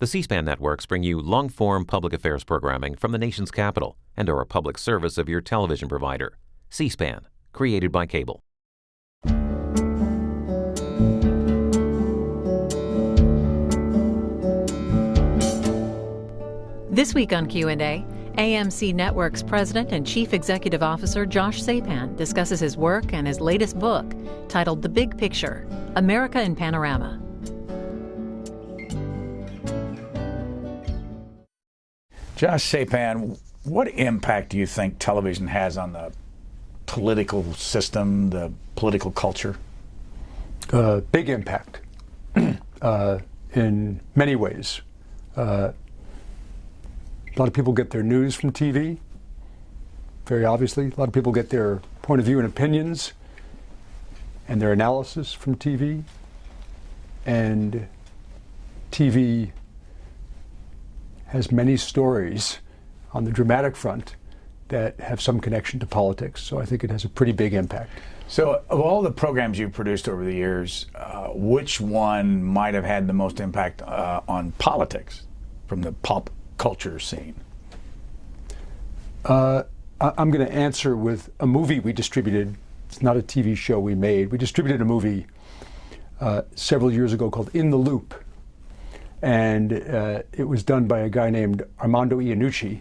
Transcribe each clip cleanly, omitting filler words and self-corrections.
The C-SPAN networks bring you long-form public affairs programming from the nation's capital and are a public service of your television provider. C-SPAN, created by cable. This week on Q&A, AMC Networks President and Chief Executive Officer Josh Sapan discusses his work and his latest book, titled The Big Picture, America in Panorama. Josh Sapan, what impact do you think television has on the political system, the political culture? Big impact in many ways. A lot of people get their news from TV, very obviously. A lot of people get their point of view and opinions and their analysis from TV. And TV has many stories on the dramatic front that have some connection to politics. So I think it has a pretty big impact. So of all the programs you've produced over the years, which one might have had the most impact on politics from the pop culture scene? I'm going to answer with a movie we distributed. It's not a TV show we made. We distributed a movie several years ago called In the Loop. And it was done by a guy named Armando Iannucci.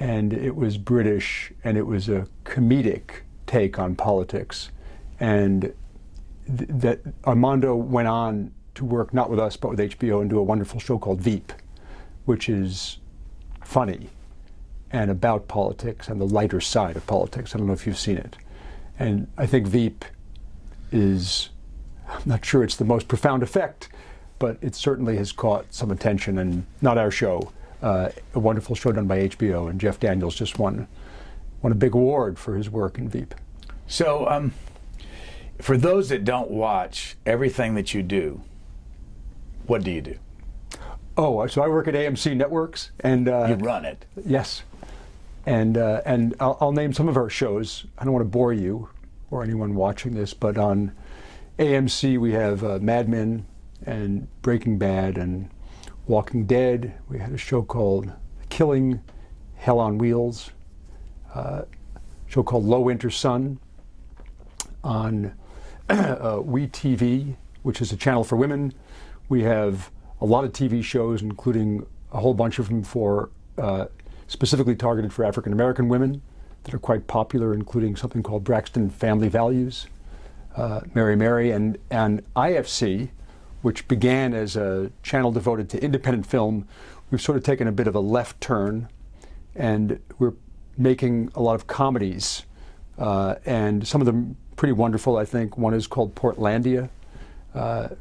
And it was British, and it was a comedic take on politics. And that Armando went on to work not with us, but with HBO, and do a wonderful show called Veep, which is funny and about politics and the lighter side of politics. I don't know if you've seen it. And I think Veep is, I'm not sure it's the most profound effect, but it certainly has caught some attention, and not our show, a wonderful show done by HBO, and Jeff Daniels just won a big award for his work in Veep. So for those that don't watch everything that you do, what do you do? Oh, so I work at AMC Networks, and you run it. Yes, and I'll name some of our shows. I don't want to bore you or anyone watching this, but on AMC we have Mad Men and Breaking Bad and Walking Dead. We had a show called Killing, Hell on Wheels, a show called Low Winter Sun on WEtv, which is a channel for women. We have a lot of TV shows, including a whole bunch of them for specifically targeted for African American women that are quite popular, including something called Braxton Family Values, Mary Mary, and IFC, which began as a channel devoted to independent film. We've sort of taken a bit of a left turn, and we're making a lot of comedies, and some of them pretty wonderful, I think. One is called Portlandia,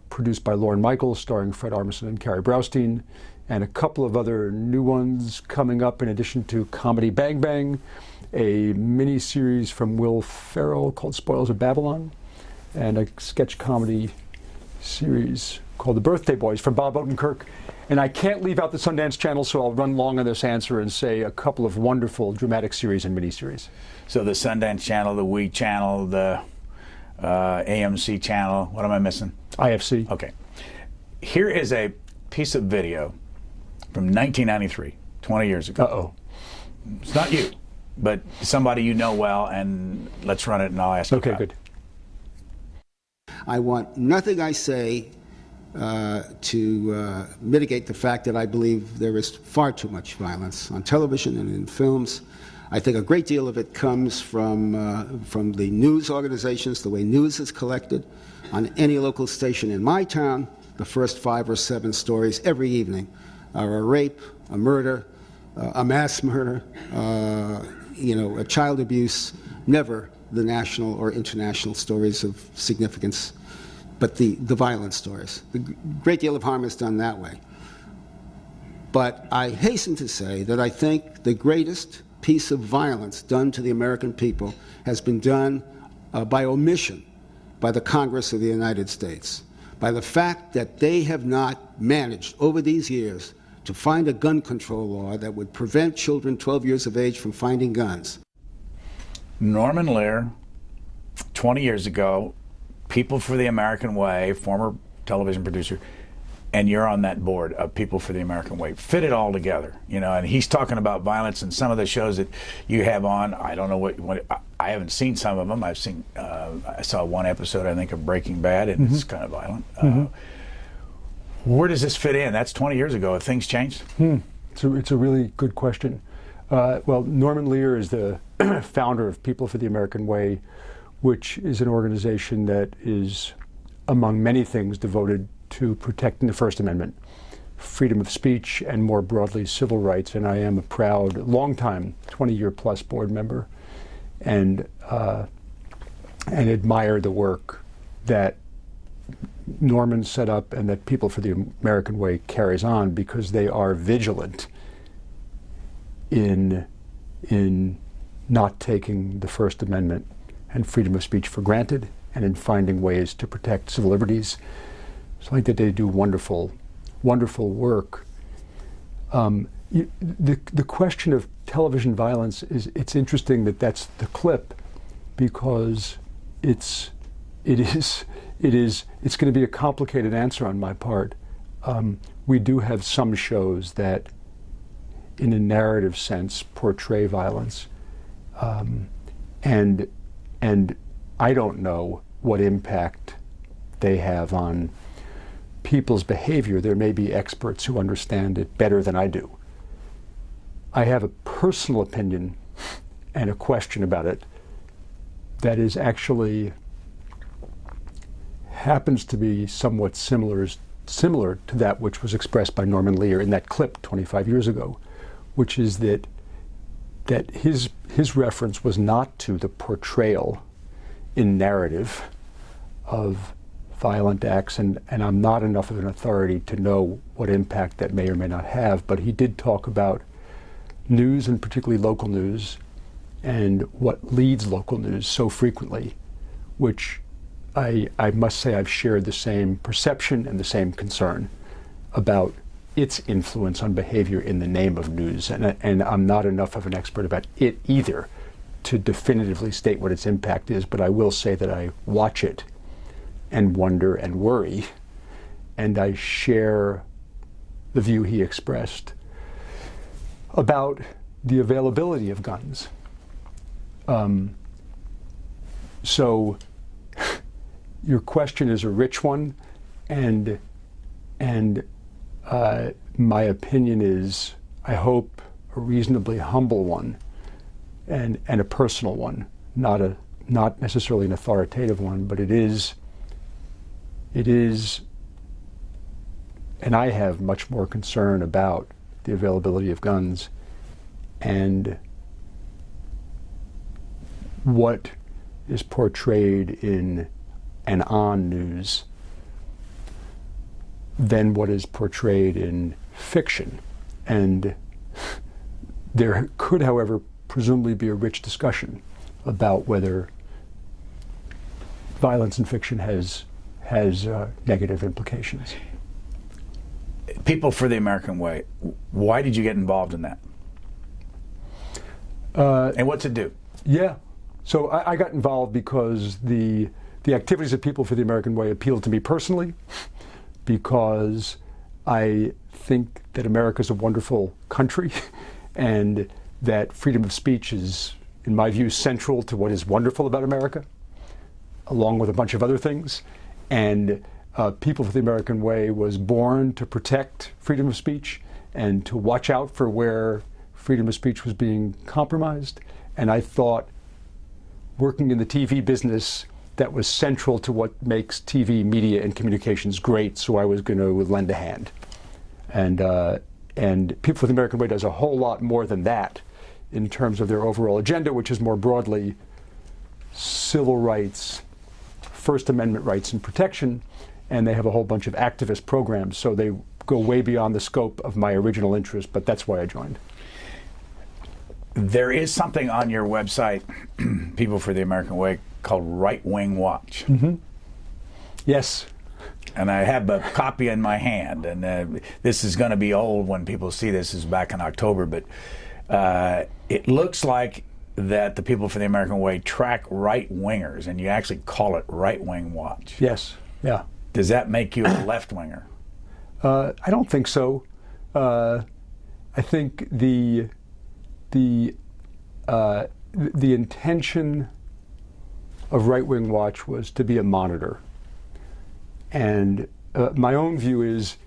produced by Lorne Michaels, starring Fred Armisen and Carrie Brownstein, and a couple of other new ones coming up in addition to Comedy Bang Bang, a mini-series from Will Ferrell called Spoils of Babylon, and a sketch comedy series called The Birthday Boys from Bob Odenkirk. And I can't leave out the Sundance Channel, so I'll run long on this answer and say a couple of wonderful dramatic series and mini-series. So the Sundance Channel, the WE Channel, the AMC Channel, what am I missing? IFC. Okay. Here is a piece of video from 1993, 20 years ago. Uh-oh. It's not you, but somebody you know well, and let's run it and I'll ask you about it. Good. I want nothing I say to mitigate the fact that I believe there is far too much violence on television and in films. I think a great deal of it comes from the news organizations, the way news is collected. On any local station in my town, the first 5 or 7 stories every evening are a rape, a murder, a mass murder, a child abuse, never the national or international stories of significance, but the violent stories. A great deal of harm is done that way. But I hasten to say that I think the greatest piece of violence done to the American people has been done by omission by the Congress of the United States, by the fact that they have not managed over these years to find a gun control law that would prevent children 12 years of age from finding guns. Norman Lear, 20 years ago, People for the American Way, former television producer, and you're on that board of People for the American Way. Fit it all together, you know. And he's talking about violence, and some of the shows that you have on, I don't know what I haven't seen some of them. I've seen, I saw one episode, I think, of Breaking Bad, and it's kind of violent. Where does this fit in? That's 20 years ago. Have things changed? It's a really good question. Well, Norman Lear is the founder of People for the American Way, which is an organization that is, among many things, devoted to protecting the First Amendment, freedom of speech, and more broadly, civil rights. And I am a proud, longtime, 20-year-plus board member, and admire the work that Norman set up and that People for the American Way carries on, because they are vigilant in not taking the First Amendment and freedom of speech for granted, and in finding ways to protect civil liberties. So I think that they do wonderful, wonderful work. The question of television violence it's interesting that that's the clip, because it's going to be a complicated answer on my part. We do have some shows that, in a narrative sense, portray violence, and I don't know what impact they have on people's behavior. There may be experts who understand it better than I do. I have a personal opinion and a question about it that is actually happens to be somewhat similar to that which was expressed by Norman Lear in that clip 25 years ago, which is that his reference was not to the portrayal in narrative of violent acts, and I'm not enough of an authority to know what impact that may or may not have, but he did talk about news, and particularly local news, and what leads local news so frequently, which I must say I've shared the same perception and the same concern about its influence on behavior in the name of news, and I'm not enough of an expert about it either to definitively state what its impact is, but I will say that I watch it and wonder and worry, and I share the view he expressed about the availability of guns. So your question is a rich one, and my opinion is, I hope, a reasonably humble one, and a personal one, not necessarily an authoritative one, but it is, and I have much more concern about the availability of guns and what is portrayed in and on news than what is portrayed in fiction. And there could, however, presumably be a rich discussion about whether violence in fiction has negative implications. People for the American Way, why did you get involved in that? And what's it do? Yeah, so I got involved because the activities of People for the American Way appealed to me personally, because I think that America is a wonderful country and that freedom of speech is, in my view, central to what is wonderful about America, along with a bunch of other things. And People for the American Way was born to protect freedom of speech and to watch out for where freedom of speech was being compromised. And I thought, working in the TV business, that was central to what makes TV, media, and communications great, so I was going to lend a hand. And People for the American Way does a whole lot more than that in terms of their overall agenda, which is more broadly civil rights, First Amendment rights and protection, and they have a whole bunch of activist programs, so they go way beyond the scope of my original interest, but that's why I joined. There is something on your website, People for the American Way, called Right Wing Watch. Mm-hmm. Yes. And I have a copy in my hand, and this is going to be old when people see this. This is back in October, but it looks like that the People for the American Way track right-wingers, and you actually call it Right Wing Watch. Yes, yeah. Does that make you a left-winger? I don't think so. I think the intention of Right Wing Watch was to be a monitor, and my own view is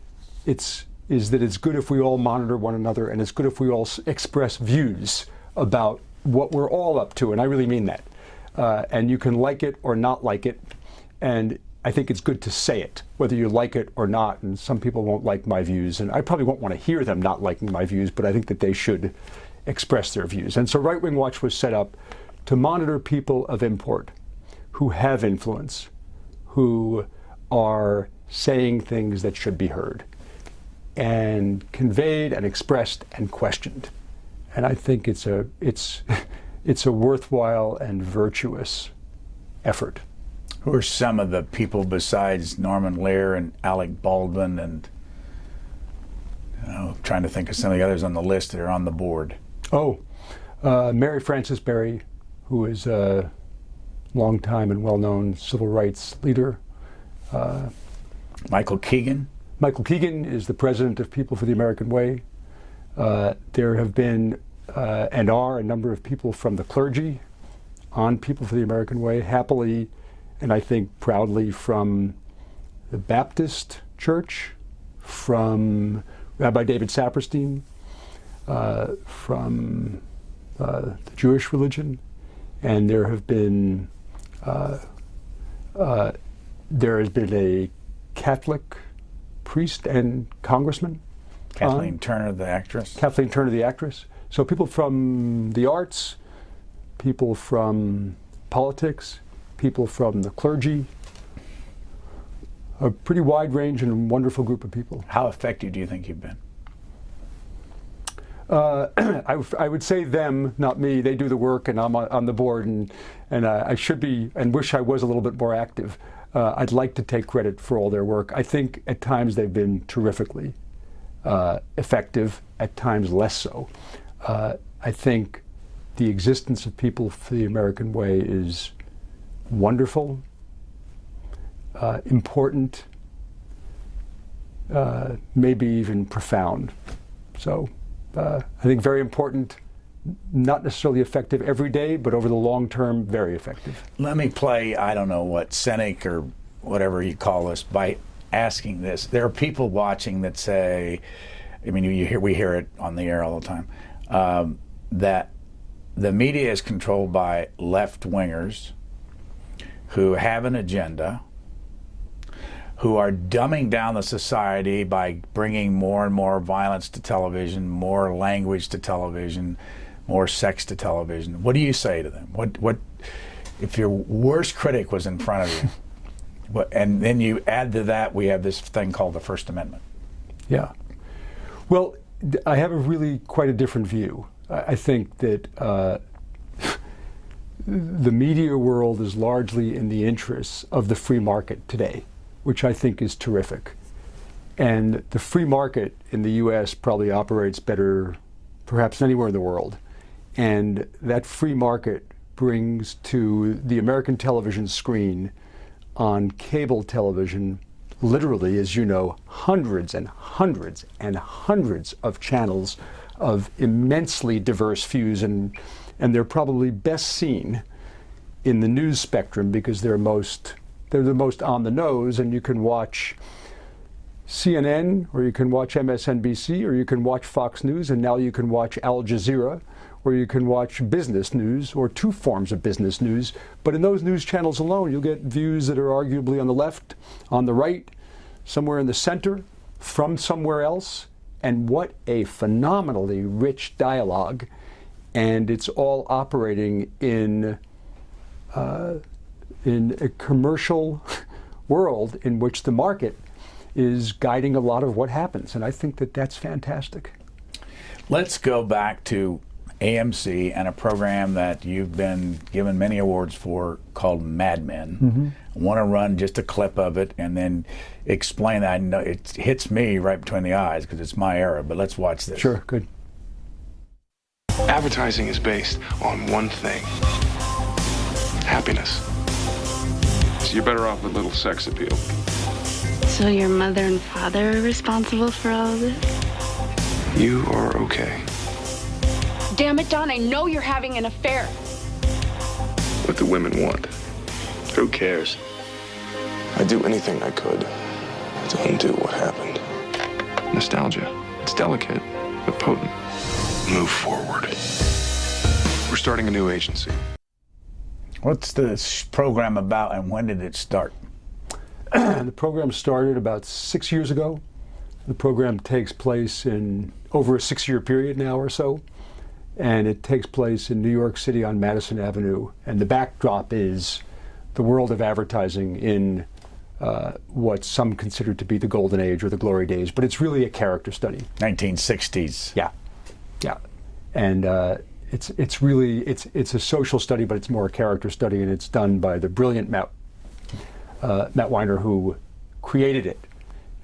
that it's good if we all monitor one another, and it's good if we all express views about what we're all up to, and I really mean that. And you can like it or not like it, and I think it's good to say it, whether you like it or not, and some people won't like my views, and I probably won't want to hear them not liking my views, but I think that they should express their views. And so Right Wing Watch was set up to monitor people of import who have influence, who are saying things that should be heard, and conveyed and expressed and questioned. And I think it's a worthwhile and virtuous effort. Who are some of the people besides Norman Lear and Alec Baldwin and trying to think of some of the others on the list that are on the board? Mary Frances Berry, who is a longtime and well-known civil rights leader. Michael Keegan? Michael Keegan is the president of People for the American Way. There have been and are a number of people from the clergy on People for the American Way, happily and I think proudly from the Baptist Church, from Rabbi David Saperstein, from the Jewish religion, and there has been a Catholic priest and congressman. Kathleen Turner, the actress. Kathleen Turner, the actress. So people from the arts, people from politics, people from the clergy, a pretty wide range and wonderful group of people. How effective do you think you've been? I would say them, not me. They do the work, and I'm on the board, and I should be, and wish I was a little bit more active. I'd like to take credit for all their work. I think at times they've been terrifically effective, at times less so. I think the existence of People for the American Way is wonderful, important, maybe even profound. So I think very important, not necessarily effective every day, but over the long term, very effective. Let me play, I don't know what, cynic or whatever you call us, by asking this. There are people watching that say, I mean, we hear it on the air all the time, that the media is controlled by left-wingers who have an agenda, who are dumbing down the society by bringing more and more violence to television, more language to television, more sex to television. What do you say to them? What if your worst critic was in front of you? And then you add to that, we have this thing called the First Amendment. Yeah. Well, I have quite a different view. I think that the media world is largely in the interests of the free market today, which I think is terrific. And the free market in the U.S. probably operates better perhaps than anywhere in the world. And that free market brings to the American television screen on cable television, literally, as you know, hundreds and hundreds and hundreds of channels of immensely diverse views, and they're probably best seen in the news spectrum because they're the most on the nose, and you can watch CNN, or you can watch MSNBC, or you can watch Fox News, and now you can watch Al Jazeera, or you can watch business news, or two forms of business news. But in those news channels alone, you'll get views that are arguably on the left, on the right, somewhere in the center, from somewhere else. And what a phenomenally rich dialogue. And it's all operating in a commercial world in which the market is guiding a lot of what happens. And I think that that's fantastic. Let's go back to AMC and a program that you've been given many awards for called Mad Men. Mm-hmm. I want to run just a clip of it and then explain that. I know it hits me right between the eyes because it's my era, but let's watch this. Sure, good. Advertising is based on one thing: happiness. So you're better off with little sex appeal. So your mother and father are responsible for all of this? You are okay. Damn it, Don, I know you're having an affair. What the women want. Who cares? I'd do anything I could to undo what happened. Nostalgia. It's delicate, but potent. Move forward. We're starting a new agency. What's this program about, and when did it start? The program started about 6 years ago. The program takes place in over a 6-year period now or so, and it takes place in New York City on Madison Avenue. And the backdrop is the world of advertising in what some consider to be the golden age or the glory days, but it's really a character study. 1960s. Yeah, yeah, and it's a social study, but it's more a character study, and it's done by the brilliant Matt Weiner, who created it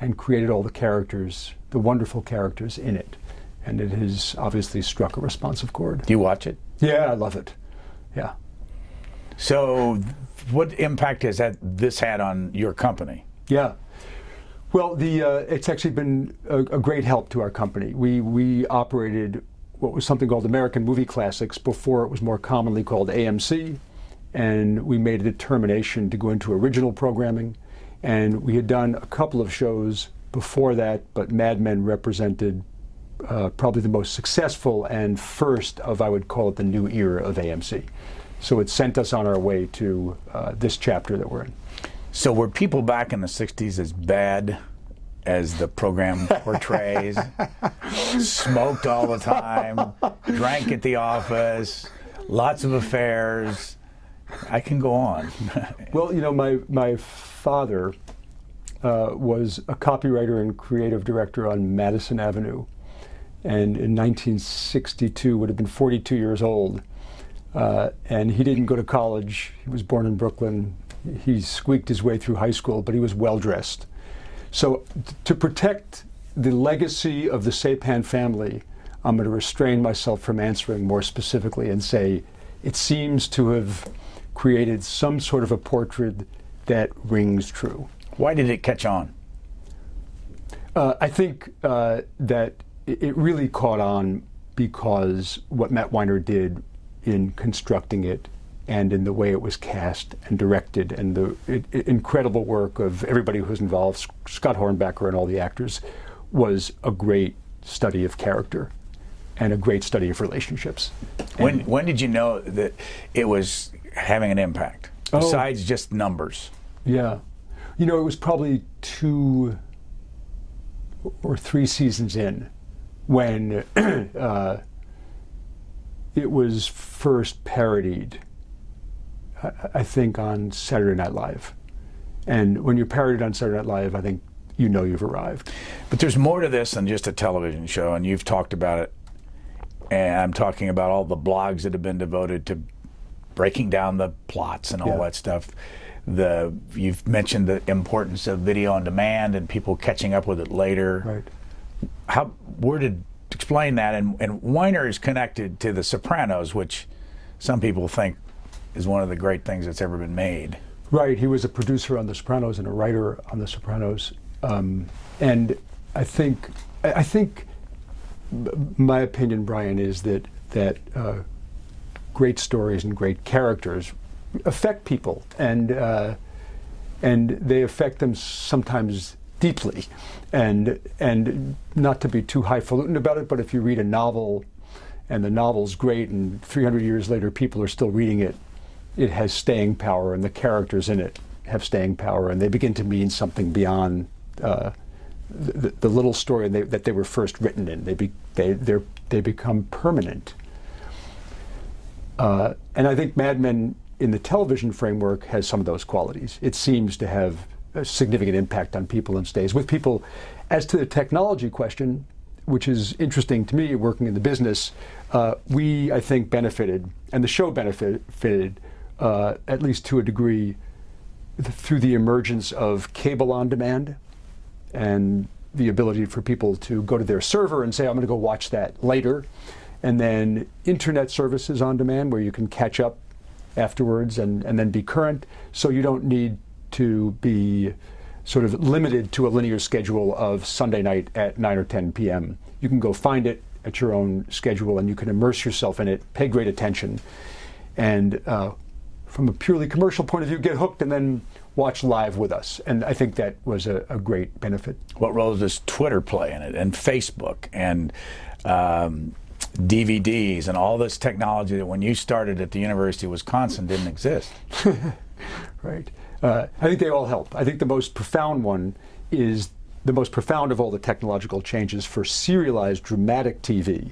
and created all the characters, the wonderful characters in it, and it has obviously struck a responsive chord. Do you watch it? Yeah, I love it. Yeah. So, what impact has this had on your company? Yeah. Well, it's actually been a great help to our company. We operated what was something called American Movie Classics before it was more commonly called AMC, and we made a determination to go into original programming. And we had done a couple of shows before that, but Mad Men represented probably the most successful and first of, I would call it, the new era of AMC. So it sent us on our way to this chapter that we're in. So were people back in the 60s as bad as the program portrays? Smoked all the time, drank at the office, lots of affairs. I can go on. Well, you know, my father was a copywriter and creative director on Madison Avenue, and in 1962 would have been 42 years old. And he didn't go to college. He was born in Brooklyn. He squeaked his way through high school, but he was well-dressed. So to protect the legacy of the Sapan family, I'm going to restrain myself from answering more specifically and say it seems to have created some sort of a portrait that rings true. Why did it catch on? I think that it really caught on because what Matt Weiner did in constructing it and in the way it was cast and directed, and the incredible work of everybody who was involved, Scott Hornbacher and all the actors, was a great study of character and a great study of relationships. When did you know that it was having an impact, besides just numbers? Yeah. You know, it was probably 2 or 3 seasons in when it was first parodied, I think, on Saturday Night Live. And when you're parodied on Saturday Night Live, I think you know you've arrived. But there's more to this than just a television show, and you've talked about it. And I'm talking about all the blogs that have been devoted to breaking down the plots and all that stuff. You've mentioned the importance of video on demand and people catching up with it later. Right. Explain that, and Weiner is connected to The Sopranos, which some people think is one of the great things that's ever been made. Right, he was a producer on The Sopranos and a writer on The Sopranos, and I think my opinion, Brian, is that great stories and great characters affect people, and they affect them sometimes deeply, and not to be too highfalutin about it, but if you read a novel and the novel's great and 300 years later people are still reading it, it has staying power, and the characters in it have staying power, and they begin to mean something beyond the little story that they were first written in. They become permanent. And I think Mad Men in the television framework has some of those qualities. It seems to have a significant impact on people and stays with people. As to the technology question, which is interesting to me, working in the business, we, I think, benefited, and the show benefited, at least to a degree, through the emergence of cable on demand and the ability for people to go to their server and say, I'm going to go watch that later. And then internet services on demand where you can catch up afterwards and then be current. So you don't need to be sort of limited to a linear schedule of Sunday night at 9 or 10 p.m. You can go find it at your own schedule, and you can immerse yourself in it, pay great attention, and from a purely commercial point of view, get hooked and then watch live with us. And I think that was a great benefit. What role does Twitter play in it, and Facebook, and DVDs, and all this technology that when you started at the University of Wisconsin didn't exist? Right. I think they all help. I think the most profound one is the most profound of all the technological changes for serialized dramatic TV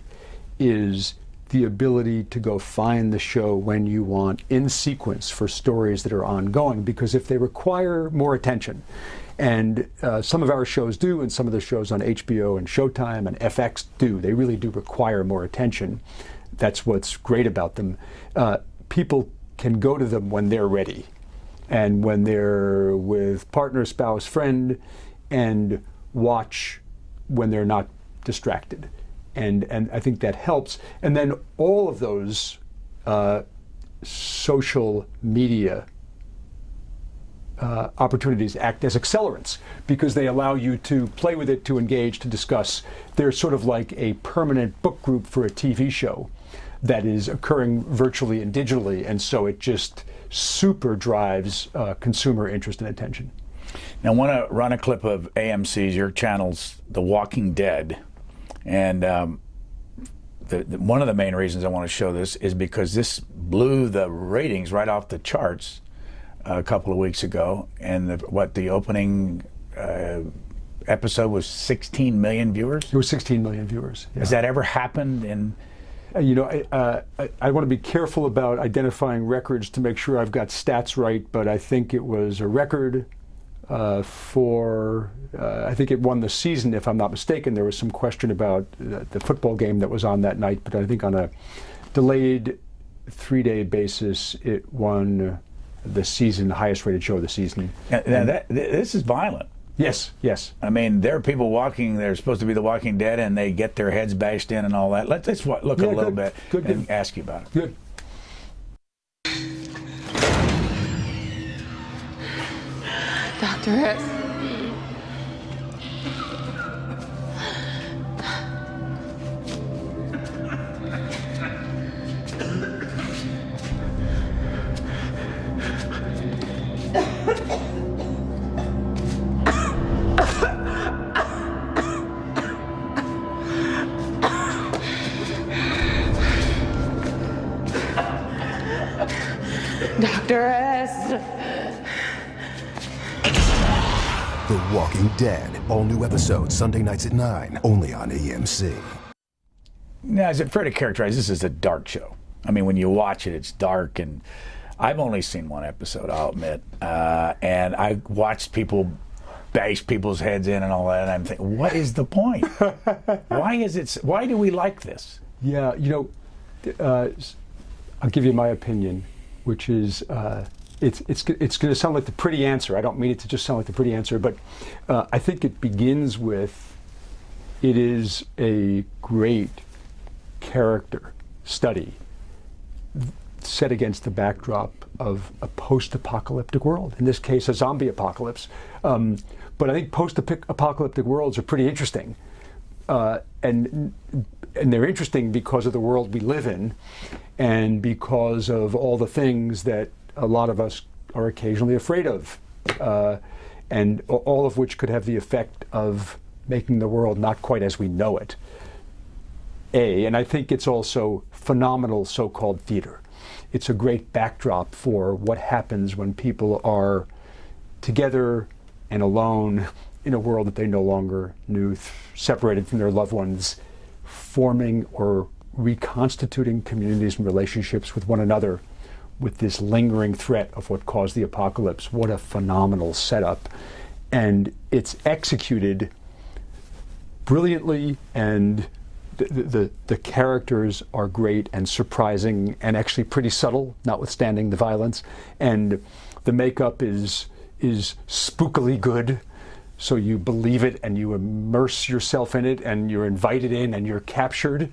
is the ability to go find the show when you want in sequence for stories that are ongoing, because if they require more attention, and some of our shows do, and some of the shows on HBO and Showtime and FX do, they really do require more attention. That's what's great about them. People can go to them when they're ready, and when they're with partner, spouse, friend, and watch when they're not distracted. And I think that helps. And then all of those social media opportunities act as accelerants, because they allow you to play with it, to engage, to discuss. They're sort of like a permanent book group for a TV show that is occurring virtually and digitally, and so it just super drives consumer interest and attention. Now I want to run a clip of AMC's, your channel's The Walking Dead. And one of the main reasons I want to show this is because this blew the ratings right off the charts a couple of weeks ago. And the opening episode was 16 million viewers? It was 16 million viewers. Yeah. Has that ever happened in... You know, I want to be careful about identifying records to make sure I've got stats right, but I think it was a record I think it won the season, if I'm not mistaken. There was some question about the football game that was on that night, but I think on a delayed 3-day basis, it won the season, the highest rated show of the season. Now this is violent. Yes, yes. I mean, there are people walking, they're supposed to be the Walking Dead, and they get their heads bashed in and all that. Let's look a little bit and ask you about it. Good. Dr. S. Dr. S. The Walking Dead. All new episodes Sunday nights at 9, only on AMC. Now, is it fair to characterize this as a dark show? I mean, when you watch it, it's dark, and I've only seen one episode, I'll admit, and I watched people bash people's heads in and all that, and I'm thinking, what is the point? Why do we like this? Yeah, you know, I'll give you my opinion, which is it's going to sound like the pretty answer. I don't mean it to just sound like the pretty answer, but I think it begins with, it is a great character study set against the backdrop of a post-apocalyptic world, in this case a zombie apocalypse. But I think post-apocalyptic worlds are pretty interesting. And they're interesting because of the world we live in, and because of all the things that a lot of us are occasionally afraid of, and all of which could have the effect of making the world not quite as we know it. And I think it's also phenomenal so-called theater. It's a great backdrop for what happens when people are together and alone in a world that they no longer knew, separated from their loved ones, forming or reconstituting communities and relationships with one another with this lingering threat of what caused the apocalypse. What a phenomenal setup. And it's executed brilliantly, and the characters are great and surprising and actually pretty subtle, notwithstanding the violence. And the makeup is spookily good. So you believe it and you immerse yourself in it and you're invited in and you're captured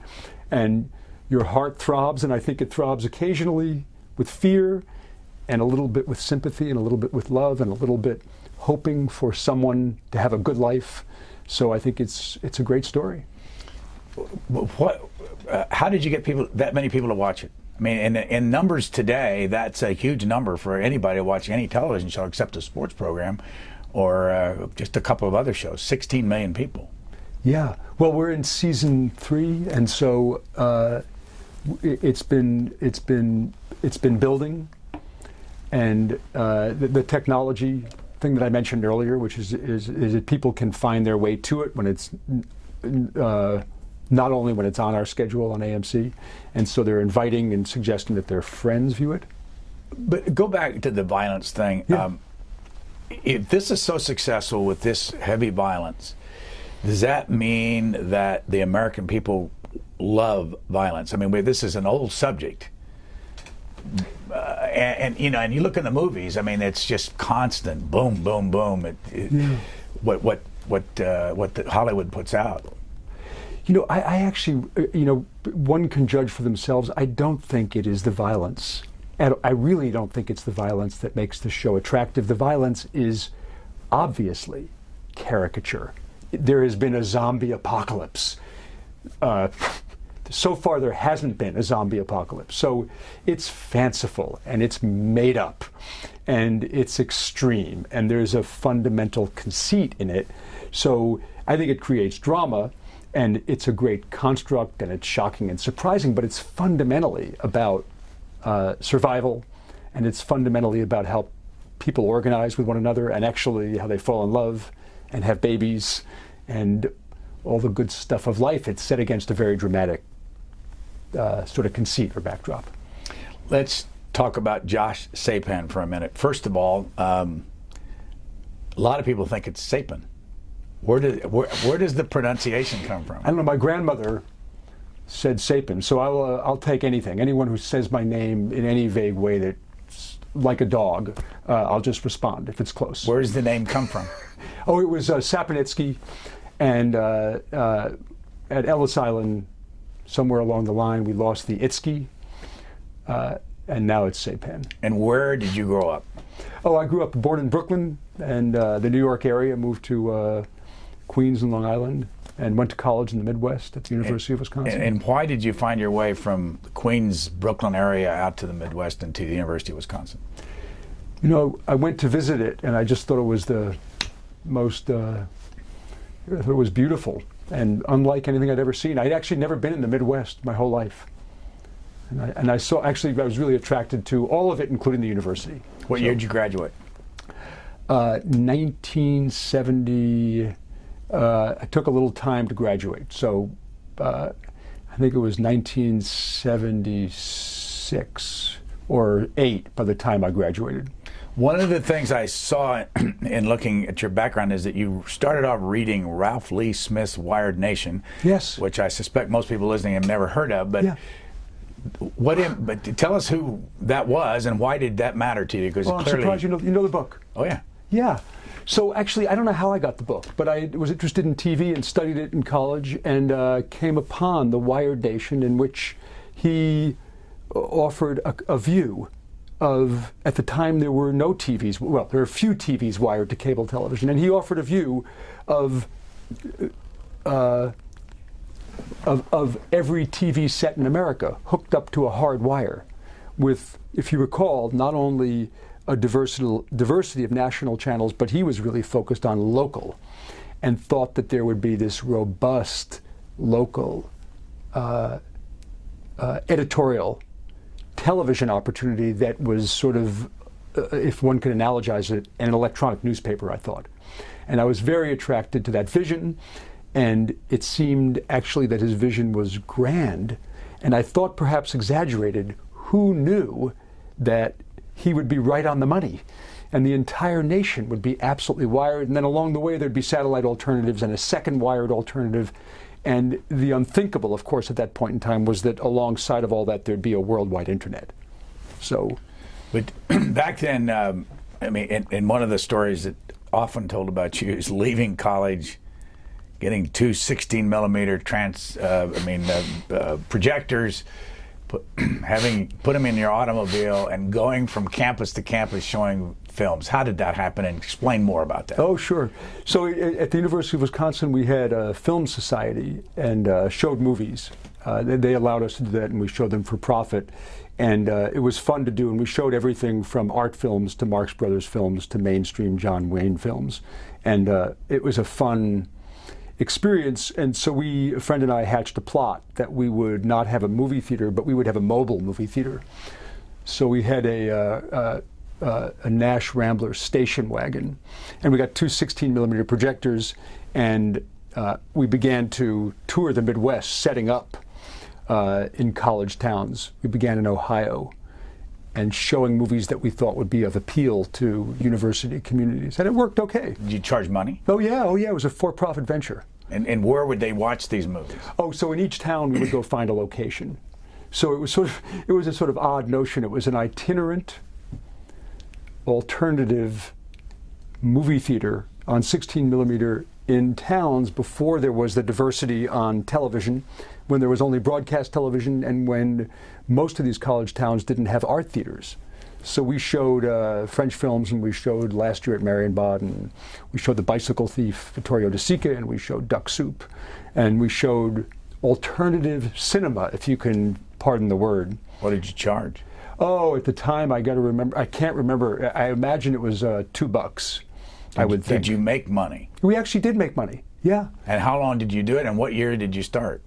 and your heart throbs, and I think it throbs occasionally with fear and a little bit with sympathy and a little bit with love and a little bit hoping for someone to have a good life. So I think it's a great story. How did you get that many people to watch it? I mean, in numbers today, that's a huge number for anybody to watch any television show except a sports program or just a couple of other shows. 16 million people. Yeah. Well, we're in season 3, and so it's been building, and the technology thing that I mentioned earlier, which is that people can find their way to it when it's not only when it's on our schedule on AMC, and so they're inviting and suggesting that their friends view it. But go back to the violence thing. Yeah. If this is so successful with this heavy violence, does that mean that the American people love violence? I mean, this is an old subject, and you know, and you look in the movies. I mean, it's just constant boom, boom, boom. What Hollywood puts out. You know, I actually, you know, one can judge for themselves. I don't think it is the violence. And I really don't think it's the violence that makes the show attractive. The violence is obviously caricature. There has been a zombie apocalypse. So far, there hasn't been a zombie apocalypse. So it's fanciful, and it's made up, and it's extreme, and there's a fundamental conceit in it. So I think it creates drama. And it's a great construct, and it's shocking and surprising, but it's fundamentally about survival, and it's fundamentally about how people organize with one another, and actually how they fall in love and have babies and all the good stuff of life. It's set against a very dramatic sort of conceit or backdrop. Let's talk about Josh Sapan for a minute. First of all, a lot of people think it's Sapan. Where does the pronunciation come from? I don't know. My grandmother said Sapan, so I'll take anything. Anyone who says my name in any vague way that's like a dog, I'll just respond if it's close. Where does the name come from? Oh, it was Sapanitsky, and at Ellis Island, somewhere along the line, we lost the Itsky, and now it's Sapan. And where did you grow up? Oh, I grew up born in Brooklyn and the New York area, moved to Queens and Long Island, and went to college in the Midwest at the University of Wisconsin. And why did you find your way from the Queens, Brooklyn area out to the Midwest and to the University of Wisconsin? You know, I went to visit it, and I just thought it was the most, I thought it was beautiful and unlike anything I'd ever seen. I'd actually never been in the Midwest my whole life. And I saw, actually, I was really attracted to all of it, including the university. What year did you graduate? 1970. I took a little time to graduate, so I think it was 1976 or 8 by the time I graduated. One of the things I saw in looking at your background is that you started off reading Ralph Lee Smith's Wired Nation, yes, which I suspect most people listening have never heard of. But yeah. But tell us who that was and why did that matter to you? Because I'm clearly, surprised you know the book. Oh yeah. Yeah. So actually, I don't know how I got the book, but I was interested in TV and studied it in college, and came upon the Wired Nation, in which he offered a view of, at the time there were no TVs, well, there are a few TVs wired to cable television, and he offered a view of every TV set in America hooked up to a hard wire with, if you recall, not only a diversity of national channels, but he was really focused on local and thought that there would be this robust local editorial television opportunity that was sort of, if one could analogize it, an electronic newspaper, I thought. And I was very attracted to that vision, and it seemed actually that his vision was grand, and I thought perhaps exaggerated. Who knew that he would be right on the money, and the entire nation would be absolutely wired, and then along the way there'd be satellite alternatives and a second wired alternative, and the unthinkable, of course, at that point in time was that alongside of all that there'd be a worldwide internet. So, but back then, I mean, in one of the stories that often told about you is leaving college, getting two 16 millimeter projectors, put them in your automobile and going from campus to campus showing films. How did that happen, and explain more about that? Oh, sure. So at the University of Wisconsin, we had a film society and showed movies. They allowed us to do that, and we showed them for profit. And it was fun to do, and we showed everything from art films to Marx Brothers films to mainstream John Wayne films. And it was a fun experience, and so a friend and I hatched a plot that we would not have a movie theater, but we would have a mobile movie theater. So we had a Nash Rambler station wagon, and we got two 16mm projectors, and we began to tour the Midwest, setting up in college towns. We began in Ohio, and showing movies that we thought would be of appeal to university communities. And it worked okay. Did you charge money? Oh yeah, it was a for-profit venture. And where would they watch these movies? Oh, so in each town we would go find a location. So it was a sort of odd notion. It was an itinerant, alternative movie theater on 16mm in towns before there was the diversity on television, when there was only broadcast television, and when most of these college towns didn't have art theaters. So we showed French films, and we showed Last Year at Marienbad, and we showed The Bicycle Thief, Vittorio De Sica, and we showed Duck Soup, and we showed alternative cinema, if you can pardon the word. What did you charge? Oh, at the time, I can't remember. I imagine it was $2. I would think. Did you make money? We actually did make money, yeah. And how long did you do it, and what year did you start?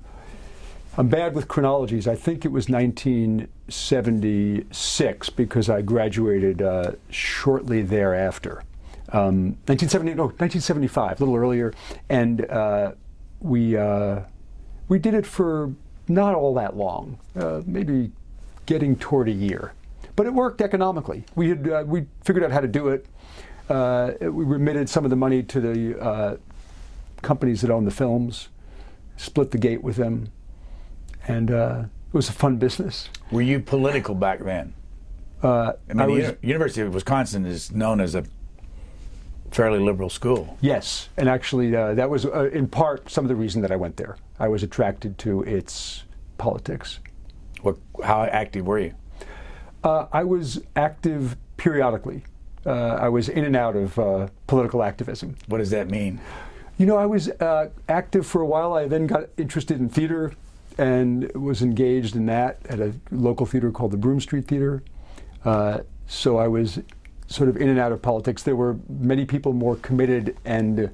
I'm bad with chronologies. I think it was 1976, because I graduated shortly thereafter. 1975, a little earlier, and we did it for not all that long, maybe getting toward a year. But it worked economically. We figured out how to do it. We remitted some of the money to the companies that own the films, split the gate with them, and it was a fun business. Were you political back then? The University of Wisconsin is known as a fairly liberal school. Yes, and actually that was in part some of the reason that I went there. I was attracted to its politics. How active were you? I was active periodically. I was in and out of political activism. What does that mean? You know, I was active for a while. I then got interested in theater and was engaged in that at a local theater called the Broome Street Theater. So I was sort of in and out of politics. There were many people more committed and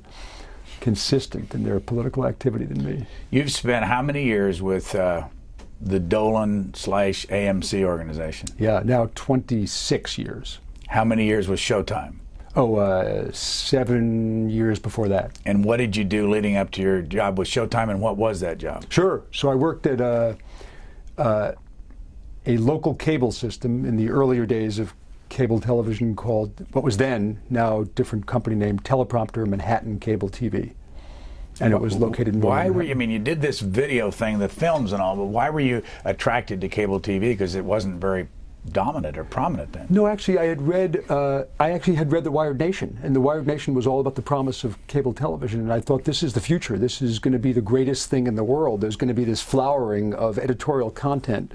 consistent in their political activity than me. You've spent how many years with the Dolan/AMC organization? Yeah, now 26 years. How many years with Showtime? Oh, 7 years before that. And what did you do leading up to your job with Showtime, and what was that job? Sure. So I worked at a local cable system in the earlier days of cable television called, what was then, now different company named Teleprompter Manhattan Cable TV. And it was located in Why were you, I mean, you did this video thing, the films and all, but why were you attracted to cable TV? Because it wasn't very dominant or prominent then. No, actually, I actually had read The Wired Nation, and The Wired Nation was all about the promise of cable television, and I thought, this is the future. This is going to be the greatest thing in the world. There's going to be this flowering of editorial content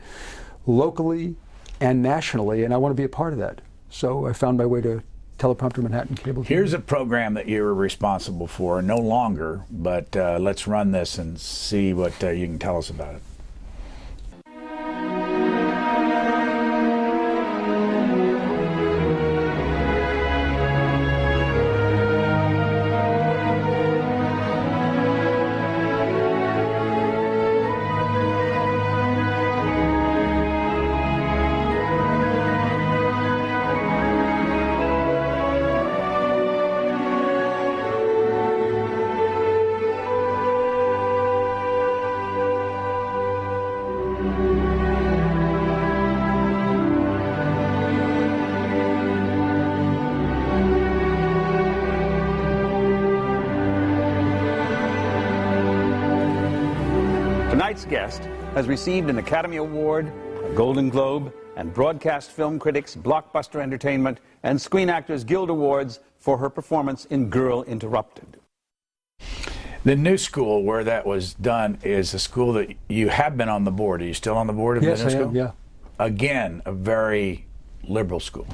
locally and nationally, and I want to be a part of that. So I found my way to Teleprompter Manhattan Cable TV. Here's a program that you were responsible for, no longer, but let's run this and see what you can tell us about it. Tonight's guest has received an Academy Award, a Golden Globe, and Broadcast Film Critics, Blockbuster Entertainment, and Screen Actors Guild Awards for her performance in Girl Interrupted. The new school where that was done is a school that you have been on the board. Are you still on the board of the new school? Yes, I am, yeah. Again, a very liberal school.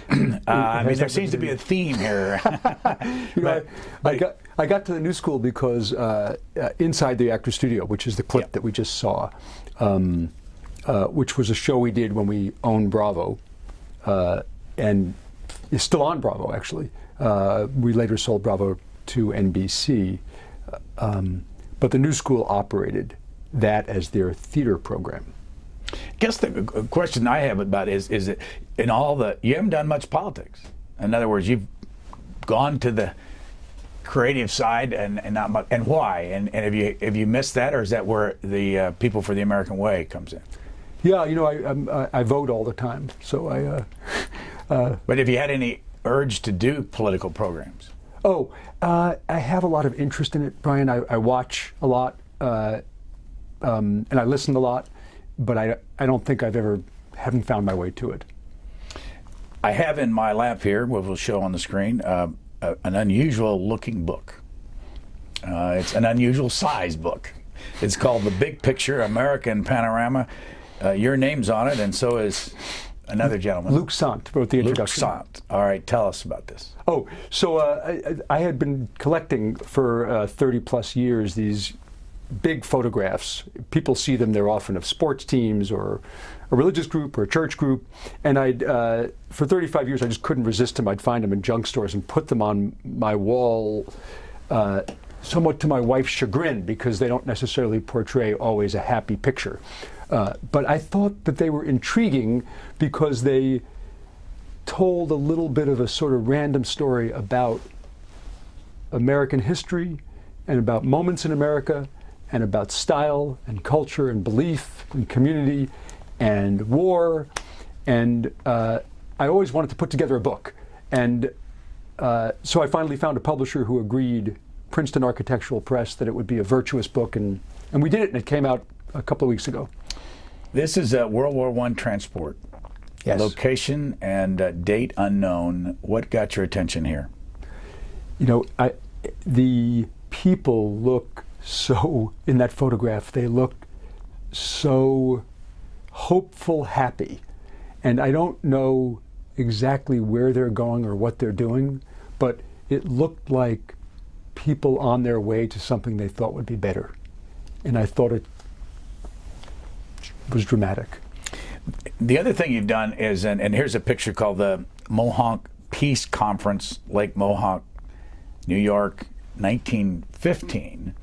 I mean, there seems to be a theme here. I got to the new school because Inside the Actors Studio, which is the clip that we just saw, which was a show we did when we owned Bravo, and is still on Bravo, actually. We later sold Bravo to NBC, but the new school operated that as their theater program. I guess the question I have about is that in all the, you haven't done much politics. In other words, you've gone to the creative side and not much, and why? And have you missed that, or is that where the People for the American Way comes in? Yeah, you know, I vote all the time, so But have you had any urge to do political programs? Oh, I have a lot of interest in it, Brian. I watch a lot, and I listen a lot, but I don't think haven't found my way to it. I have in my lap here, what we'll show on the screen, an unusual looking book. It's an unusual size book. It's called The Big Picture, American Panorama. Your name's on it, and so is another gentleman. Luc Sant wrote the introduction. Luc Sant. All right, tell us about this. Oh, so I had been collecting for 30 plus years these big photographs. People see them, they're often of sports teams or a religious group or a church group. And for 35 years, I just couldn't resist them. I'd find them in junk stores and put them on my wall, somewhat to my wife's chagrin, because they don't necessarily portray always a happy picture. But I thought that they were intriguing because they told a little bit of a sort of random story about American history and about moments in America and about style and culture and belief and community and war. And I always wanted to put together a book. And so I finally found a publisher who agreed, Princeton Architectural Press, that it would be a virtuous book. And we did it, and it came out a couple of weeks ago. This is a World War I transport. Yes. Location and date unknown. What got your attention here? You know, the people look so, in that photograph, they look so hopeful, happy. And I don't know exactly where they're going or what they're doing, but it looked like people on their way to something they thought would be better. And I thought it was dramatic. The other thing you've done is, and here's a picture called the Mohawk Peace Conference, Lake Mohawk, New York, 1915.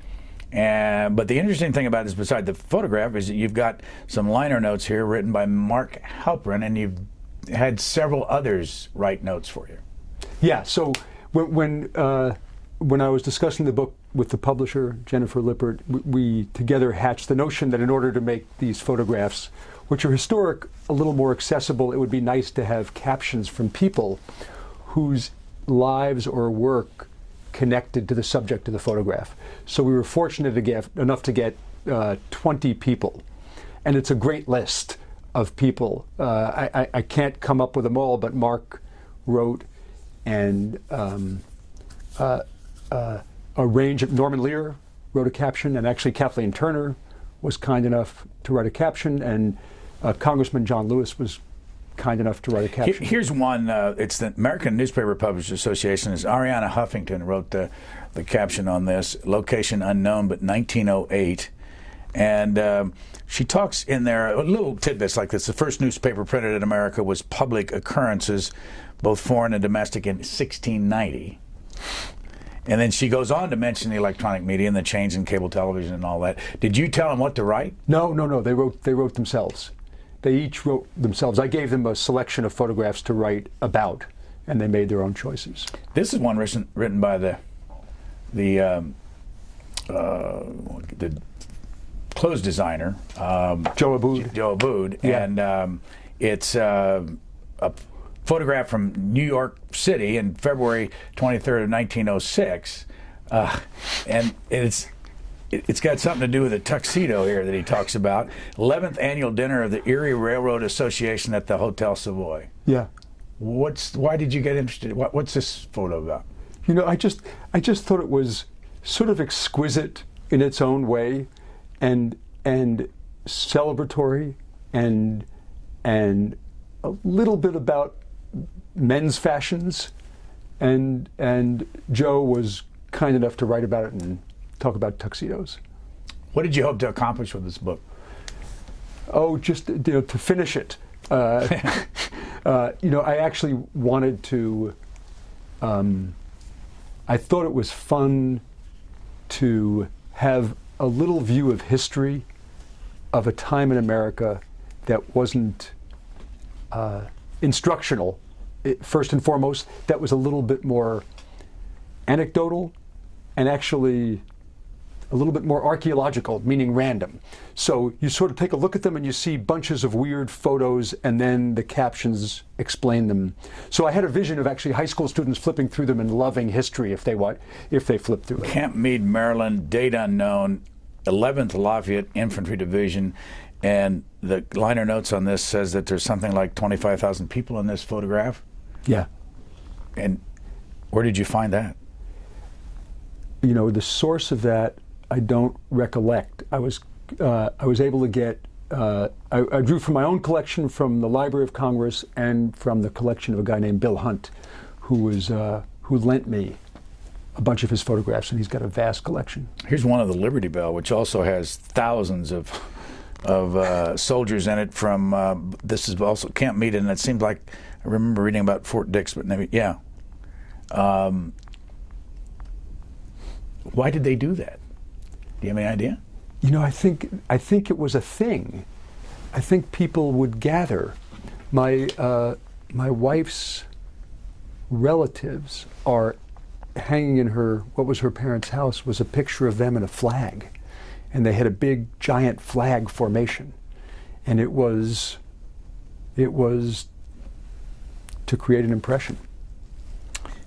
But the interesting thing about this, beside the photograph, is that you've got some liner notes here written by Mark Halperin, and you've had several others write notes for you. Yeah, so when I was discussing the book with the publisher, Jennifer Lippert, we together hatched the notion that in order to make these photographs, which are historic, a little more accessible, it would be nice to have captions from people whose lives or work connected to the subject of the photograph. So we were fortunate enough to get 20 people, and it's a great list of people. I can't come up with them all, but Mark wrote, and a range of, Norman Lear wrote a caption, and actually Kathleen Turner was kind enough to write a caption, and Congressman John Lewis was kind enough to write a caption. Here's one. It's the American Newspaper Publishers Association. It's Ariana Huffington wrote the caption on this. Location unknown, but 1908. And she talks in there little tidbits like this. The first newspaper printed in America was Public Occurrences, both foreign and domestic, in 1690. And then she goes on to mention the electronic media and the change in cable television and all that. Did you tell them what to write? No. They wrote themselves. They each wrote themselves. I gave them a selection of photographs to write about, and they made their own choices. This is one written by the clothes designer, Joe Abood, yeah. And it's a photograph from New York City in February 23rd of 1906, and it's got something to do with a tuxedo here that he talks about. 11th annual dinner of the Erie Railroad Association at the Hotel Savoy. Yeah. Why did you get interested? What's this photo about? You know, I just thought it was sort of exquisite in its own way, and celebratory, and a little bit about men's fashions, and Joe was kind enough to write about it and talk about tuxedos. What did you hope to accomplish with this book? Oh, just to finish it. I actually wanted to. I thought it was fun to have a little view of history of a time in America that wasn't instructional, first and foremost, that was a little bit more anecdotal and actually a little bit more archaeological, meaning random. So you sort of take a look at them and you see bunches of weird photos, and then the captions explain them. So I had a vision of actually high school students flipping through them and loving history if they flip through it. Camp Meade, Maryland, date unknown, 11th Lafayette Infantry Division, and the liner notes on this says that there's something like 25,000 people in this photograph. Yeah. And where did you find that? The source of that I don't recollect. I was able to get. I drew from my own collection from the Library of Congress and from the collection of a guy named Bill Hunt, who lent me a bunch of his photographs, and he's got a vast collection. Here's one of the Liberty Bell, which also has thousands of soldiers in it. From this is also Camp Meade, and it seemed like I remember reading about Fort Dix, but maybe yeah. Why did they do that? Do you have any idea? I think it was a thing. I think people would gather. My wife's relatives are hanging in what was her parents' house was a picture of them and a flag, and they had a big giant flag formation, and it was to create an impression.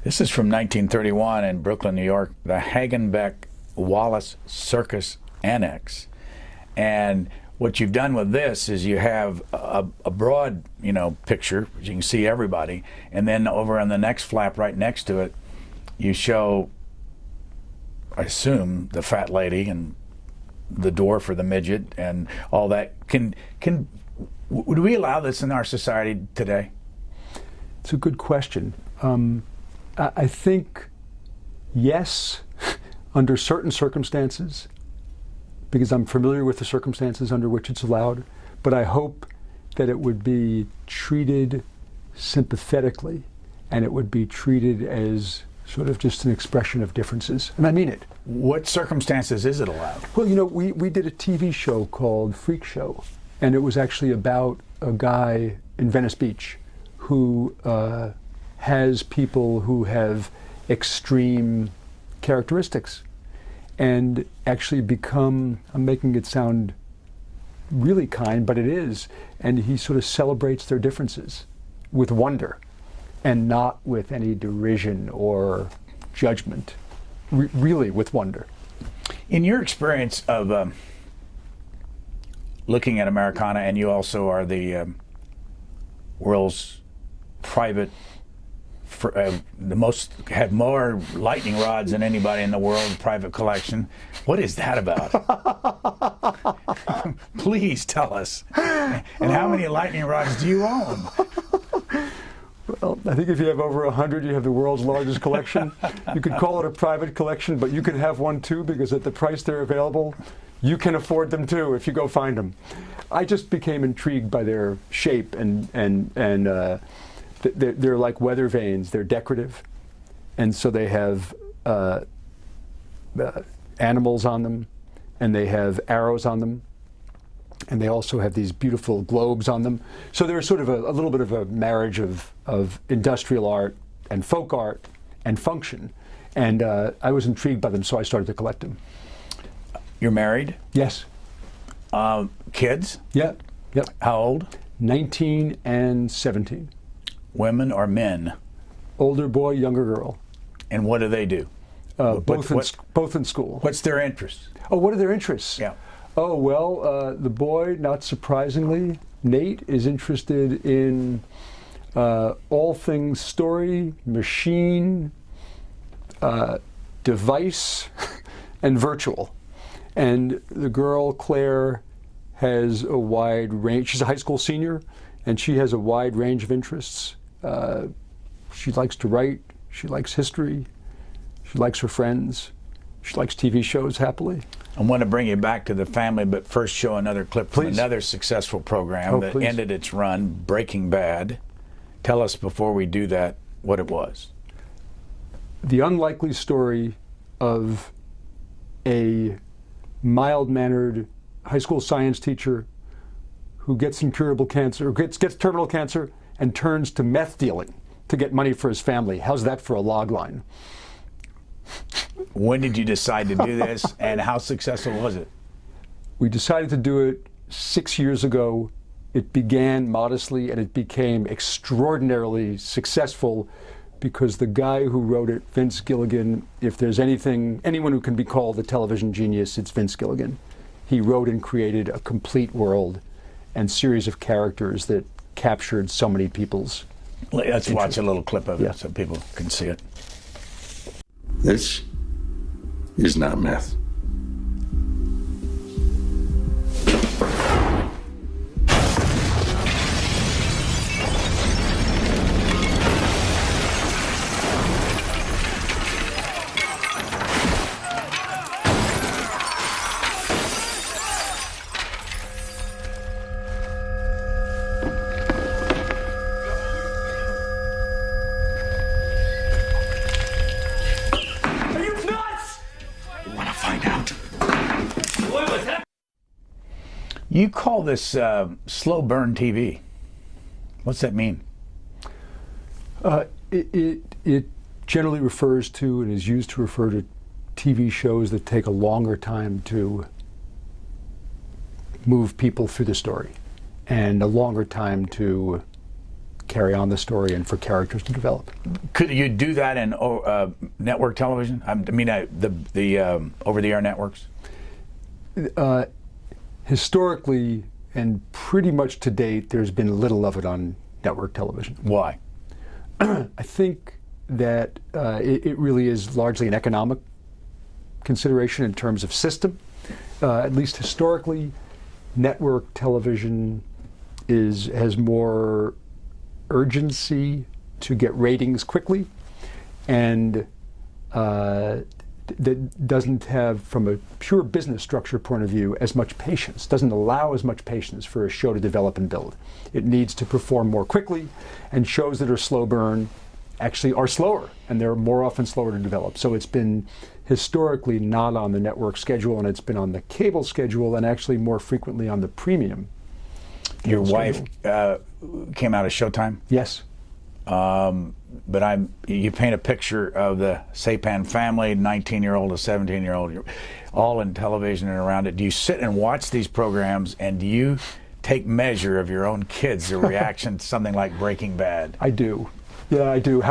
This is from 1931 in Brooklyn, New York, the Hagenbeck Wallace Circus Annex. And what you've done with this is you have a broad, picture, you can see everybody, and then over on the next flap right next to it, you show, I assume, the fat lady and the dwarf or the midget and all that. Would we allow this in our society today? It's a good question. I think yes, under certain circumstances, because I'm familiar with the circumstances under which it's allowed, but I hope that it would be treated sympathetically, and it would be treated as sort of just an expression of differences, and I mean it. What circumstances is it allowed? Well, we did a TV show called Freak Show, and it was actually about a guy in Venice Beach who has people who have extreme characteristics and actually become, I'm making it sound really kind, but it is, and he sort of celebrates their differences with wonder and not with any derision or judgment, really with wonder. In your experience of looking at Americana, and you also are the world's private, have more lightning rods than anybody in the world, private collection. What is that about? Please tell us. And how many lightning rods do you own? Well, I think if you have over 100, you have the world's largest collection. You could call it a private collection, but you can have one too, because at the price they're available, you can afford them too if you go find them. I just became intrigued by their shape, and they're like weather vanes. They're decorative, and so they have animals on them, and they have arrows on them, and they also have these beautiful globes on them. So they're sort of a little bit of a marriage of industrial art and folk art and function, and I was intrigued by them, so I started to collect them. You're married? Yes. Kids? Yep. How old? 19 and 17. Women or men? Older boy, younger girl. And what do they do? Both in school. What's their interests? Oh, what are their interests? Yeah. Oh, well, the boy, not surprisingly, Nate, is interested in all things story, machine, device, and virtual. And the girl, Claire, has a wide range. She's a high school senior, and she has a wide range of interests. She likes to write. She likes history. She likes her friends. She likes TV shows happily. I want to bring you back to the family, but first show another clip from another successful program that ended its run, Breaking Bad. Tell us before we do that what it was. The unlikely story of a mild-mannered high school science teacher who gets incurable cancer, gets terminal cancer, and turns to meth dealing to get money for his family. How's that for a log line? When did you decide to do this, and how successful was it? We decided to do it 6 years ago. It began modestly, and it became extraordinarily successful because the guy who wrote it, Vince Gilligan, if there's anyone who can be called a television genius, it's Vince Gilligan. He wrote and created a complete world and series of characters that captured so many people's Let's watch a little clip of it so people can see it. This is not meth. You call this slow burn TV. What's that mean? It generally refers to and is used to refer to TV shows that take a longer time to move people through the story and a longer time to carry on the story and for characters to develop. Could you do that in network television? I mean, the over-the-air networks? Historically, and pretty much to date, there's been little of it on network television. Why? I think that it really is largely an economic consideration in terms of system. At least historically, network television has more urgency to get ratings quickly, and that doesn't have, from a pure business structure point of view, as much patience, doesn't allow as much patience for a show to develop and build. It needs to perform more quickly, and shows that are slow burn actually are slower, and they're more often slower to develop. So it's been historically not on the network schedule, and it's been on the cable schedule, and actually more frequently on the premium. Your wife came out of Showtime? Yes. But you paint a picture of the Sapan family, 19-year-old to 17-year-old, all in television and around it. Do you sit and watch these programs, and do you take measure of your own kids' reaction to something like Breaking Bad? I do. Yeah, I do.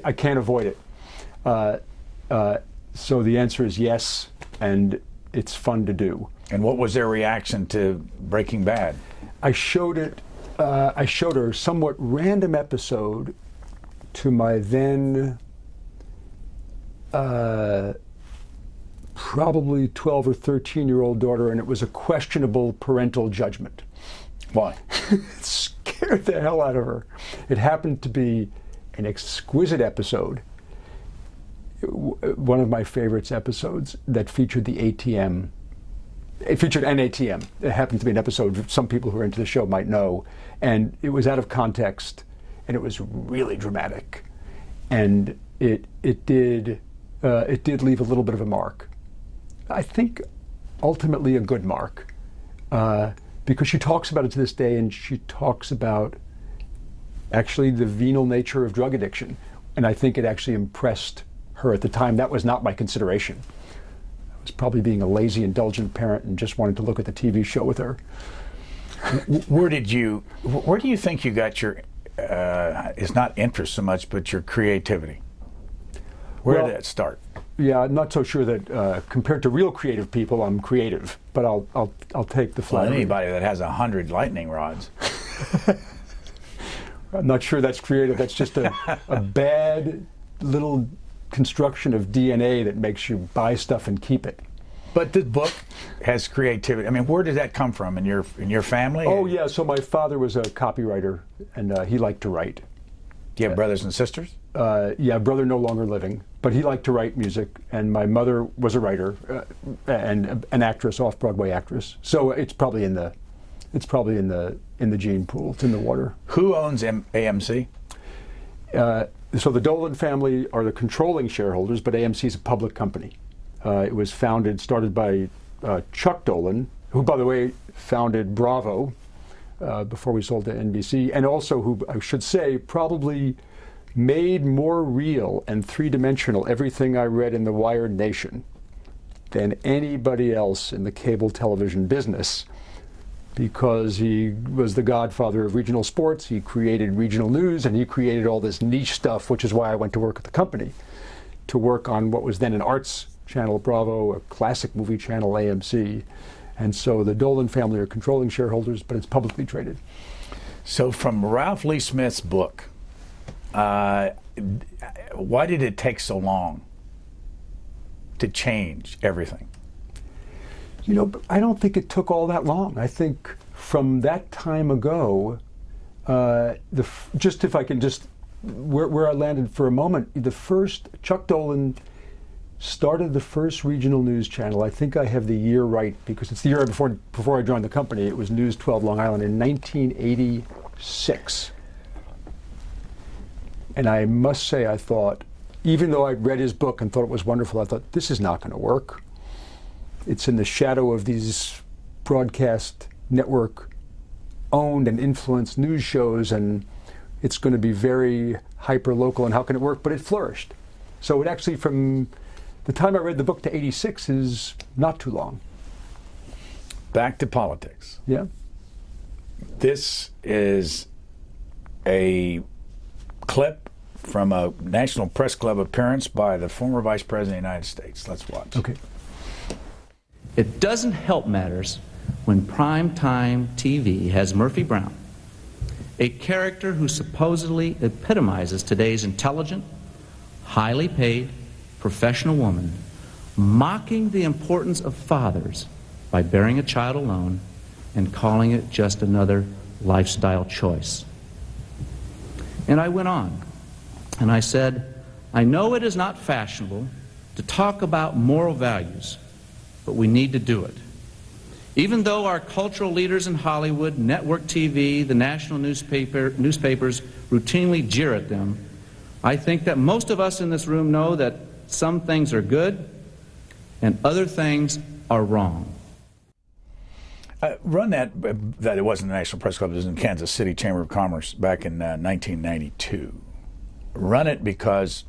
I can't avoid it. So the answer is yes, and it's fun to do. And what was their reaction to Breaking Bad? I showed her a somewhat random episode to my then probably 12 or 13-year-old daughter, and it was a questionable parental judgment. Why? It scared the hell out of her. It happened to be an exquisite episode, one of my favorites episodes that featured the ATM. It featured an ATM. It happened to be an episode some people who are into the show might know, and it was out of context, and it was really dramatic, and it did leave a little bit of a mark. I think ultimately a good mark, because she talks about it to this day, and she talks about actually the venal nature of drug addiction, and I think it actually impressed her at the time. That was not my consideration. I was probably being a lazy, indulgent parent and just wanted to look at the TV show with her. Where do you think you got your, it's not interest so much, but your creativity? Where did that start? Yeah, I'm not so sure that compared to real creative people, I'm creative, but I'll take the flattery. Well, anybody that has 100 lightning rods. I'm not sure that's creative. That's just a bad little construction of DNA that makes you buy stuff and keep it. But this book has creativity. I mean, where did that come from in your family? Oh yeah, so my father was a copywriter, and he liked to write. Do you have brothers and sisters? Yeah, brother no longer living, but he liked to write music, and my mother was a writer and an actress, off-Broadway actress. So it's probably in the gene pool. It's in the water. Who owns AMC? So the Dolan family are the controlling shareholders, but AMC is a public company. It was started by Chuck Dolan, who, by the way, founded Bravo before we sold to NBC, and also who, I should say, probably made more real and three-dimensional everything I read in the Wired Nation than anybody else in the cable television business, because he was the godfather of regional sports. He created regional news, and he created all this niche stuff, which is why I went to work at the company, to work on what was then an arts channel, Bravo, a classic movie channel, AMC. And so the Dolan family are controlling shareholders, but it's publicly traded. So from Ralph Lee Smith's book, why did it take so long to change everything? You know, I don't think it took all that long. I think from that time ago, just if I can just, where I landed for a moment, Chuck Dolan started the first regional news channel. I think I have the year right, because it's the year before I joined the company. It was News 12 Long Island in 1986. And I must say, I thought, even though I'd read his book and thought it was wonderful, I thought, this is not going to work. It's in the shadow of these broadcast network owned and influenced news shows, and it's going to be very hyper-local, and how can it work? But it flourished. So it actually, from the time I read the book to 86 is not too long. Back to politics. Yeah. This is a clip from a National Press Club appearance by the former Vice President of the United States. Let's watch. Okay. It doesn't help matters when primetime TV has Murphy Brown, a character who supposedly epitomizes today's intelligent, highly paid, professional woman, mocking the importance of fathers by bearing a child alone and calling it just another lifestyle choice. And I went on, and I said, I know it is not fashionable to talk about moral values, but we need to do it. Even though our cultural leaders in Hollywood, network TV, the national newspapers routinely jeer at them, I think that most of us in this room know that some things are good and other things are wrong. Run that it wasn't the National Press Club, it was in Kansas City Chamber of Commerce back in 1992. Run it because,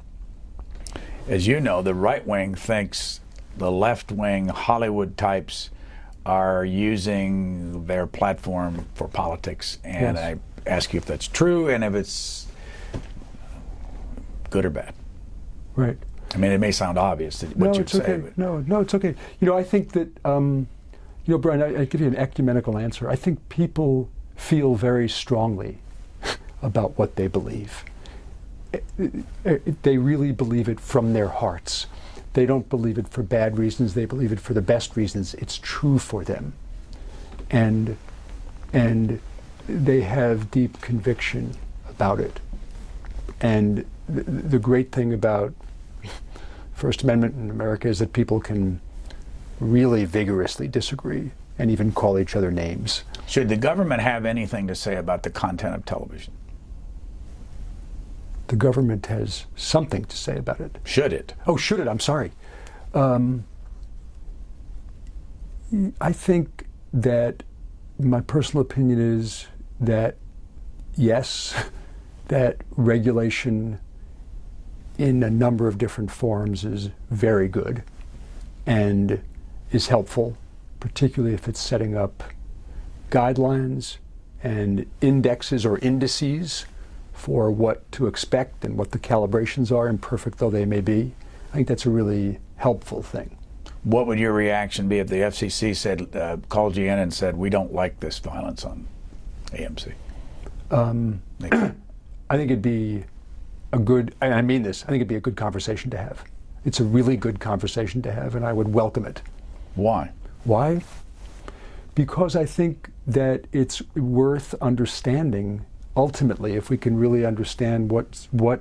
as you know, the right wing thinks the left wing Hollywood types are using their platform for politics, and yes. I ask you if that's true and if it's good or bad. Right. I mean, it may sound obvious what you'd say. Okay. No, it's okay. You know, I think that, Brian, I give you an ecumenical answer. I think people feel very strongly about what they believe. They really believe it from their hearts. They don't believe it for bad reasons. They believe it for the best reasons. It's true for them. And they have deep conviction about it. And the great thing about First Amendment in America is that people can really vigorously disagree and even call each other names. Should the government have anything to say about the content of television? The government has something to say about it. Should it? Oh, should it? I'm sorry. I think that my personal opinion is that, yes, that regulation in a number of different forms is very good and is helpful, particularly if it's setting up guidelines and indexes or indices for what to expect and what the calibrations are, imperfect though they may be. I think that's a really helpful thing. What would your reaction be if the FCC said, called you in and said, we don't like this violence on AMC? I think it'd be a good, and I mean this, I think it'd be a good conversation to have. It's a really good conversation to have, and I would welcome it. Why? Why? Because I think that it's worth understanding, ultimately, if we can really understand what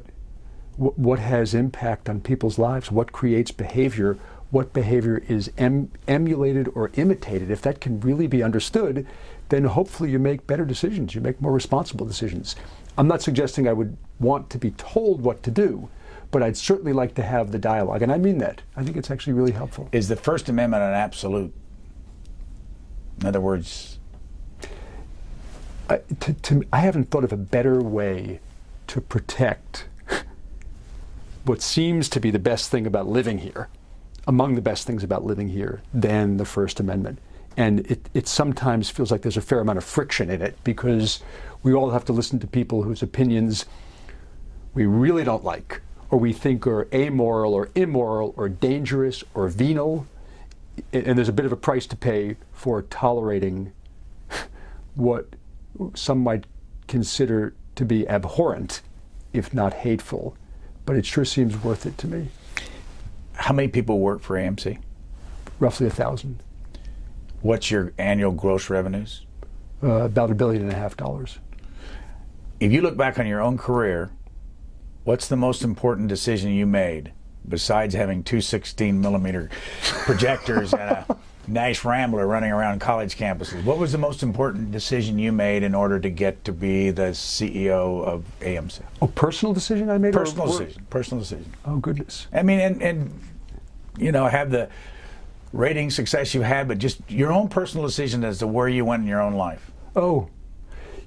has impact on people's lives, what creates behavior, what behavior is emulated or imitated. If that can really be understood, then hopefully you make better decisions, you make more responsible decisions. I'm not suggesting I would want to be told what to do, but I'd certainly like to have the dialogue, and I mean that. I think it's actually really helpful. Is the First Amendment an absolute? In other words, I haven't thought of a better way to protect what seems to be the best thing about living here, among the best things about living here, than the First Amendment. And it sometimes feels like there's a fair amount of friction in it, because we all have to listen to people whose opinions we really don't like, or we think are amoral or immoral or dangerous or venal. And there's a bit of a price to pay for tolerating what some might consider to be abhorrent, if not hateful. But it sure seems worth it to me. How many people work for AMC? Roughly 1,000. What's your annual gross revenues? About $1.5 billion. If you look back on your own career, what's the most important decision you made, besides having two 16mm projectors and a nice Rambler running around college campuses? What was the most important decision you made in order to get to be the CEO of AMC? Oh, personal decision I made? Personal decision. Personal decision. Oh, goodness. I mean, and you know, have the rating success you had, but just your own personal decision as to where you went in your own life. Oh,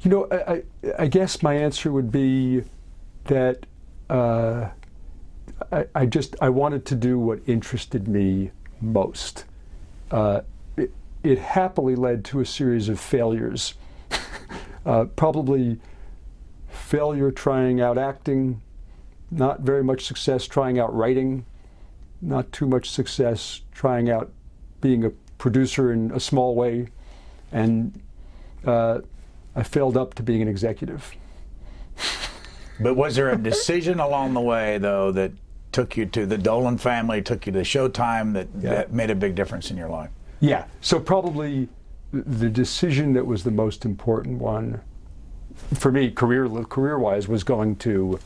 you know, I guess my answer would be that I wanted to do what interested me most. It happily led to a series of failures. Probably failure trying out acting, not very much success trying out writing, not too much success trying out being a producer in a small way, and I failed up to being an executive. But was there a decision along the way, though, that took you to the Dolan family, took you to Showtime, that made a big difference in your life? Yeah, so probably the decision that was the most important one for me, career-wise, was going to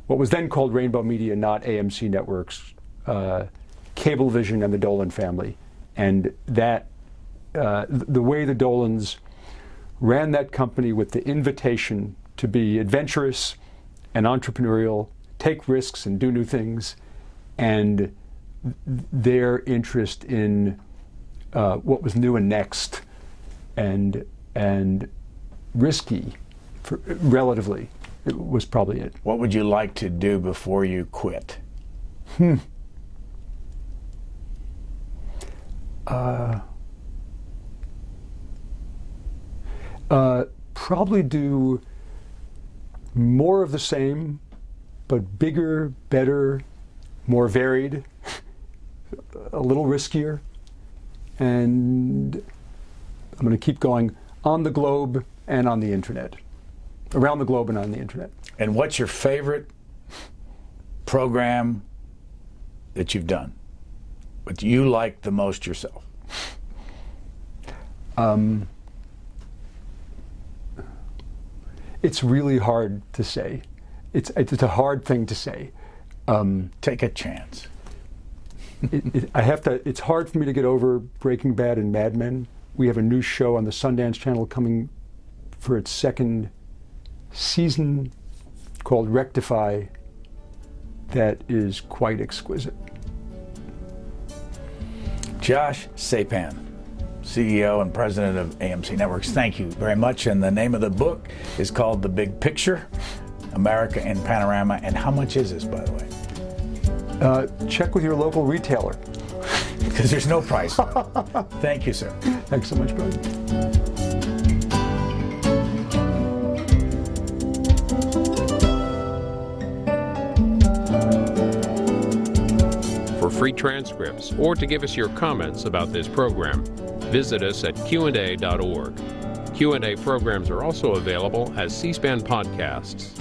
what was then called Rainbow Media, not AMC Networks, Cablevision and the Dolan family. And that, the way the Dolans ran that company with the invitation to be adventurous and entrepreneurial, take risks and do new things, and their interest in what was new and next and risky, relatively, it was probably it. What would you like to do before you quit? Probably do more of the same, but bigger, better, more varied, a little riskier, and I'm going to keep going on the globe and on the internet, around the globe and on the internet. And what's your favorite program that you've done, what you like the most yourself? It's really hard to say. It's a hard thing to say. Take a chance. It's hard for me to get over Breaking Bad and Mad Men. We have a new show on the Sundance Channel coming for its second season called Rectify that is quite exquisite. Josh Sapan, CEO and President of AMC Networks, thank you very much. And the name of the book is called The Big Picture, America in Panorama. And how much is this, by the way? Check with your local retailer. Because there's no price. Thank you, sir. Thanks so much, Brian. For free transcripts or to give us your comments about this program, visit us at qanda.org. Q&A programs are also available as C-SPAN podcasts.